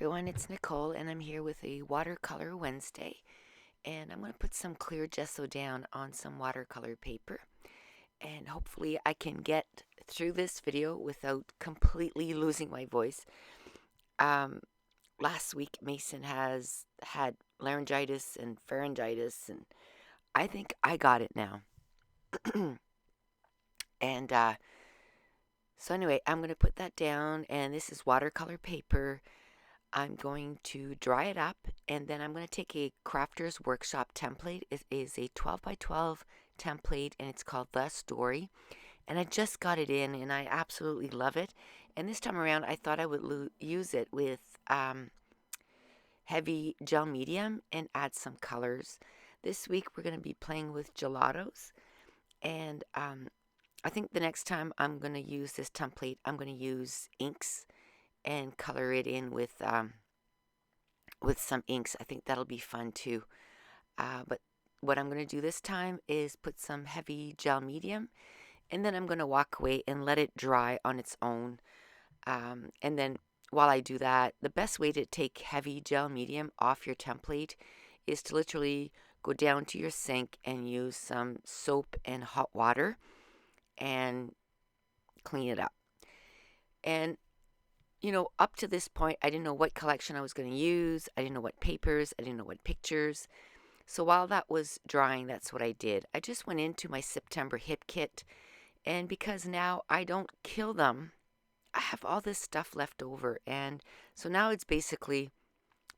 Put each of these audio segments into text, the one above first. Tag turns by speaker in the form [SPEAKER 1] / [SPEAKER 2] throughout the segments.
[SPEAKER 1] everyone, it's Nicole and I'm here with a Watercolor Wednesday, and I'm going to put some clear gesso down on some watercolor paper, and hopefully I can get through this video without completely losing my voice. Um, Last week Mason has had laryngitis and pharyngitis, and I think I got it now. and so anyway, I'm going to put that down, and this is watercolor paper. I'm going to dry it up, and then I'm going to take a Crafter's Workshop template. It is a 12 by 12 template, and it's called The Story. And I just got it in, and I absolutely love it. And this time around, I thought I would use it with heavy gel medium and add some colors. This week, we're going to be playing with gelatos, and I think the next time I'm going to use this template, I'm going to use inks and color it in with some inks. I think that'll be fun too. But what I'm going to do this time is put some heavy gel medium, and then I'm going to walk away and let it dry on its own. And then while I do that, the best way to take heavy gel medium off your template is to literally go down to your sink and use some soap and hot water and clean it up. And up to this point, I didn't know what collection I was going to use. I didn't know what papers. I didn't know what pictures. So while that was drying, that's what I did. I just went into my September hit kit. And because now I don't kill them, I have all this stuff left over. And so now it's basically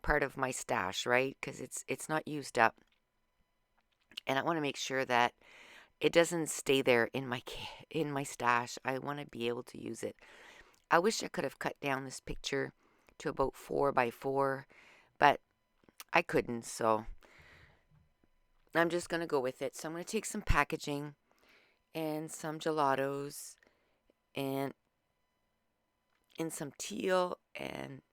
[SPEAKER 1] part of my stash, right? Because it's not used up. And I want to make sure that it doesn't stay there in my stash. I want to be able to use it. I wish I could have cut down this picture to about 4 by 4, but I couldn't, so I'm just going to go with it. So I'm going to take some packaging and some gelatos and some teal, and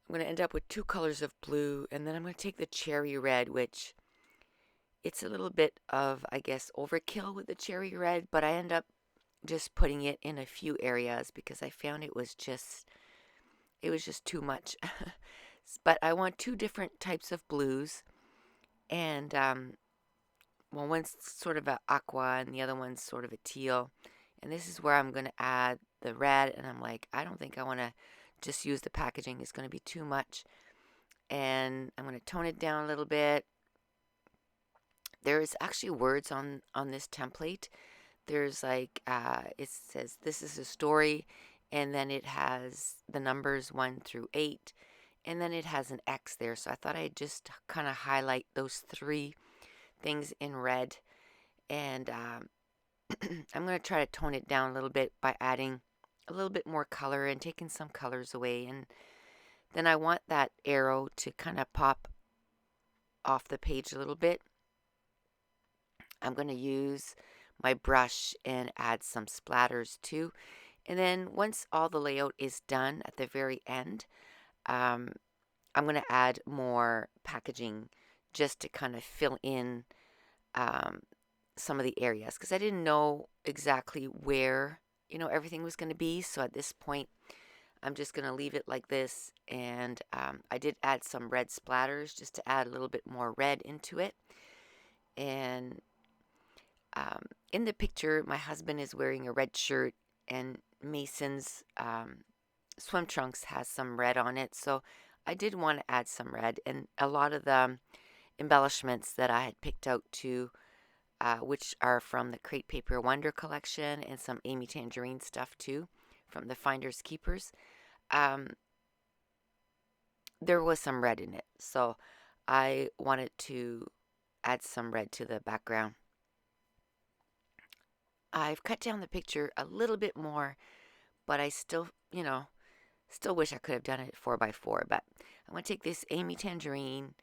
[SPEAKER 1] I'm going to end up with 2 colors of blue, and then I'm going to take the cherry red, which it's a little bit of, I guess, overkill with the cherry red, but I end up just putting it in a few areas because I found it was just too much. But I want 2 different types of blues, and one's sort of an aqua and the other one's sort of a teal. And this is where I'm going to add the red, and I'm like, I don't think I want to just use the packaging. It's going to be too much. And I'm going to tone it down a little bit. There's actually words on this template. There's like, it says this is a story, and then it has the numbers 1 through 8, and then it has an X there. So I thought I'd just kind of highlight those 3 things in red, and I'm going to try to tone it down a little bit by adding a little bit more color and taking some colors away. And then I want that arrow to kind of pop off the page a little bit. I'm going to use my brush and add some splatters too. And then once all the layout is done at the very end, I'm going to add more packaging just to kind of fill in some of the areas, because I didn't know exactly where everything was going to be. So at this point, I'm just going to leave it like this. And I did add some red splatters just to add a little bit more red into it. And in the picture, my husband is wearing a red shirt, and Mason's swim trunks has some red on it. So I did want to add some red, and a lot of the embellishments that I had picked out too, which are from the Crate Paper Wonder collection, and some Amy Tangerine stuff too from the Finders Keepers. There was some red in it, so I wanted to add some red to the background. I've cut down the picture a little bit more, but I still wish I could have done it 4 by 4. But I'm going to take this Amy Tangerine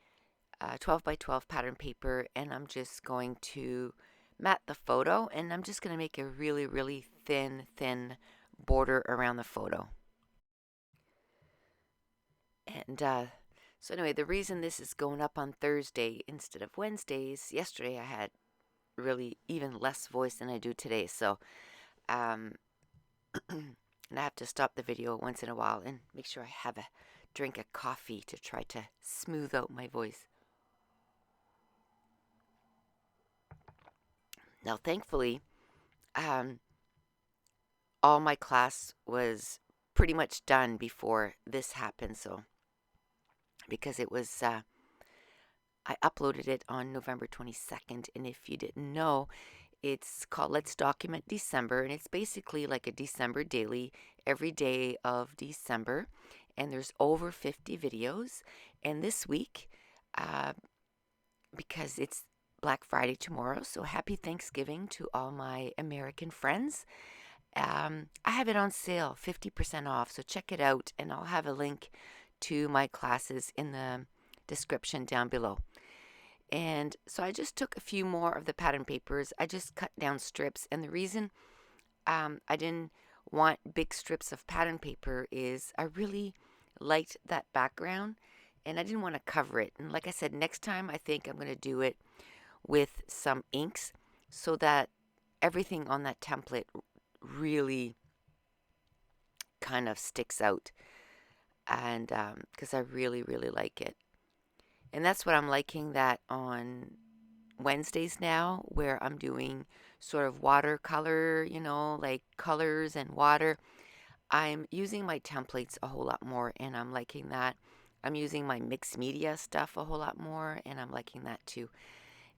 [SPEAKER 1] 12 by 12 pattern paper, and I'm just going to mat the photo, and I'm just going to make a really, really thin border around the photo. And so anyway, the reason this is going up on Thursday instead of Wednesdays, yesterday I had really even less voice than I do today, so and I have to stop the video once in a while and make sure I have a drink a coffee to try to smooth out my voice. Now, thankfully, all my class was pretty much done before this happened. So, because it was, I uploaded it on November 22nd. And if you didn't know, it's called Let's Document December. And it's basically like a December daily every day of December. And there's over 50 videos. And this week, because it's Black Friday tomorrow, so happy Thanksgiving to all my American friends. I have it on sale, 50% off, so check it out, and I'll have a link to my classes in the description down below. And so I just took a few more of the pattern papers. I just cut down strips, and the reason I didn't want big strips of pattern paper is I really liked that background, and I didn't want to cover it. And like I said, next time I think I'm going to do it with some inks so that everything on that template really kind of sticks out, and because I really like it. And that's what I'm liking, that on Wednesdays now, where I'm doing sort of watercolor, like colors and water, I'm using my templates a whole lot more, and I'm liking that. I'm using my mixed media stuff a whole lot more, and I'm liking that too.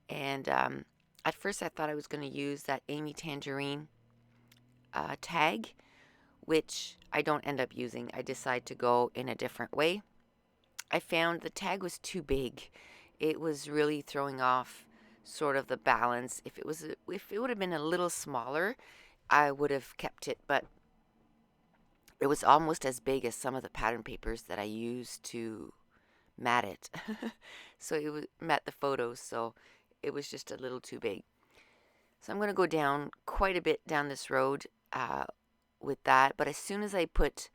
[SPEAKER 1] And at first I thought I was going to use that Amy Tangerine tag, which I don't end up using. I decide to go in a different way. I found the tag was too big. It was really throwing off sort of the balance. If it would have been a little smaller, I would have kept it, but it was almost as big as some of the pattern papers that I used to mat it. So it was mat the photos, so it was just a little too big. So I'm going to go down quite a bit down this road with that. But as soon as I put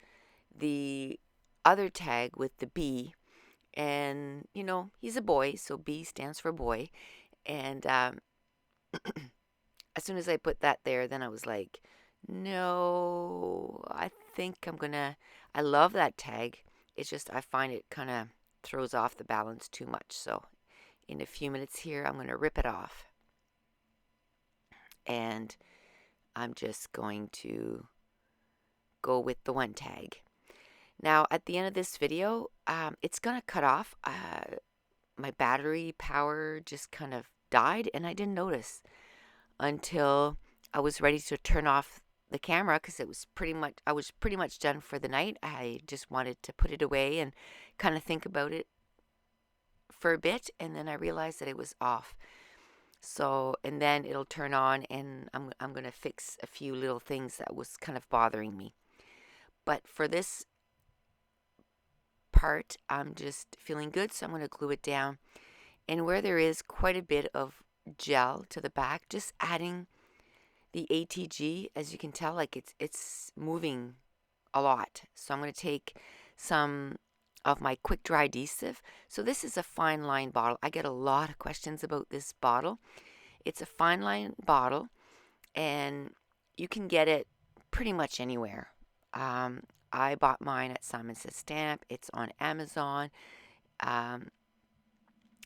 [SPEAKER 1] the other tag with the B, and he's a boy, so B stands for boy, and as soon as I put that there, then I was like, no, I think I love that tag. It's just I find it kind of throws off the balance too much. So in a few minutes here, I'm going to rip it off. And I'm just going to go with the one tag. Now, at the end of this video, it's going to cut off. My battery power just kind of died, and I didn't notice until I was ready to turn off the camera, because I was pretty much done for the night. I just wanted to put it away and kind of think about it for a bit, and then I realized that it was off. So, and then it'll turn on, and I'm going to fix a few little things that was kind of bothering me. But for this part, I'm just feeling good, so I'm going to glue it down. And where there is quite a bit of gel to the back, just adding the ATG, as you can tell, like it's moving a lot. So I'm going to take some of my quick dry adhesive. So this is a fine line bottle. I get a lot of questions about this bottle. It's a fine line bottle, and you can get it pretty much anywhere. I bought mine at Simon Says Stamp. It's on Amazon.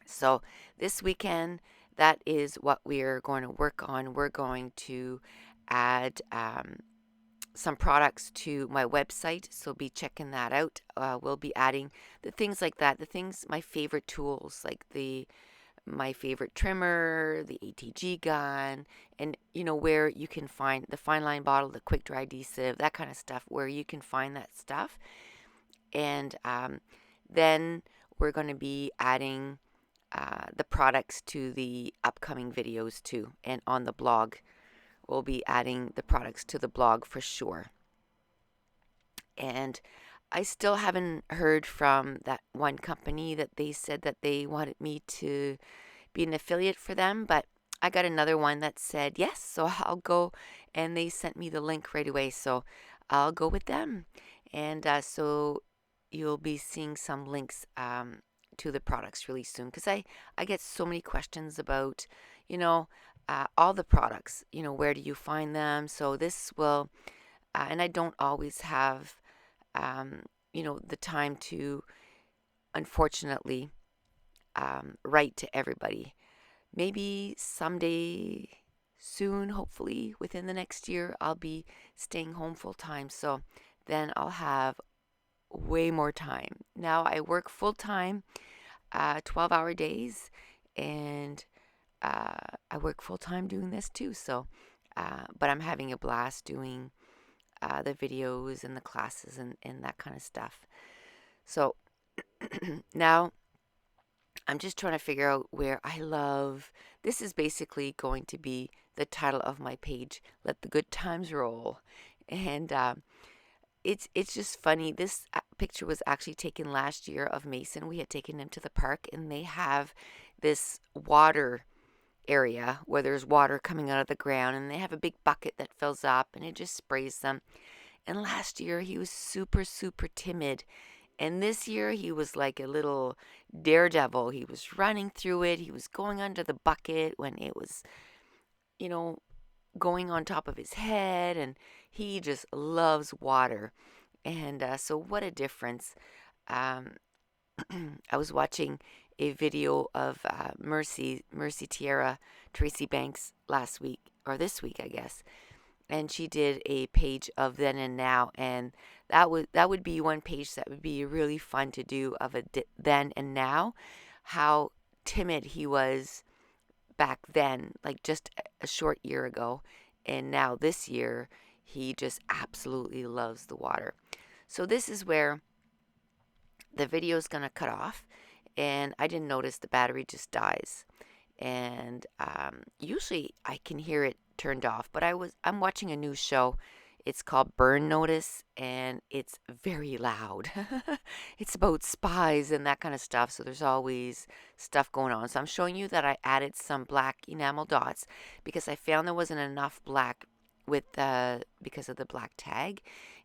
[SPEAKER 1] So this weekend, that is what we're going to work on. We're going to add some products to my website, so be checking that out. We'll be adding the things like that, my favorite tools, like my favorite trimmer, the ATG gun, and where you can find the fine line bottle, the quick dry adhesive, that kind of stuff, where you can find that stuff. And then we're going to be adding the products to the upcoming videos too, and on the blog we'll be adding the products to the blog for sure. And I still haven't heard from that one company that they said that they wanted me to be an affiliate for them, but I got another one that said yes, so I'll go, and they sent me the link right away, so I'll go with them. And so you'll be seeing some links to the products really soon, because I get so many questions about all the products, where do you find them. So this will and I don't always have the time to, unfortunately, write to everybody. Maybe someday soon, hopefully within the next year, I'll be staying home full time. So then I'll have way more time. Now I work full time, 12-hour days, and I work full time doing this too. So, but I'm having a blast doing the videos and the classes and that kind of stuff. So now I'm just trying to figure out where I love. This is basically going to be the title of my page. Let the good times roll, and it's just funny. This picture was actually taken last year of Mason. We had taken him to the park, and they have this water area where there's water coming out of the ground, and they have a big bucket that fills up, and it just sprays them. And last year he was super, super timid. And this year he was like a little daredevil. He was running through it. He was going under the bucket when it was, you know, going on top of his head. And he just loves water. And so, what a difference. Um, I was watching a video of Mercy Tierra, Tracy Banks last week, or this week, I guess. And she did a page of then and now, and that would be one page that would be really fun to do of a then and now, how timid he was back then, like just a short year ago, and now this year he just absolutely loves the water. So this is where the video is going to cut off, and I didn't notice the battery just dies. And usually I can hear it turned off, but I'm watching a new show. It's called Burn Notice, and it's very loud. It's about spies and that kind of stuff, so there's always stuff going on. So I'm showing you that I added some black enamel dots because I found there wasn't enough black with because of the black tag,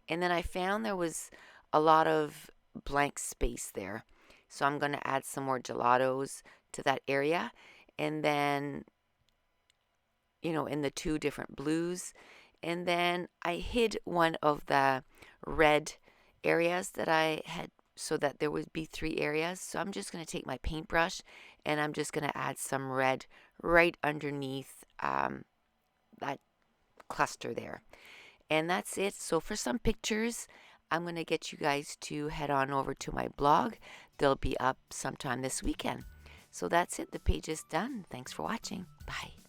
[SPEAKER 1] and then I found there was a lot of blank space there. So I'm going to add some more gelatos to that area, and then in the two different blues. And then I hid one of the red areas that I had so that there would be three areas. So I'm just going to take my paintbrush and I'm just going to add some red right underneath that cluster there. And that's it. So for some pictures, I'm going to get you guys to head on over to my blog. They'll be up sometime this weekend. So that's it. The page is done. Thanks for watching. Bye.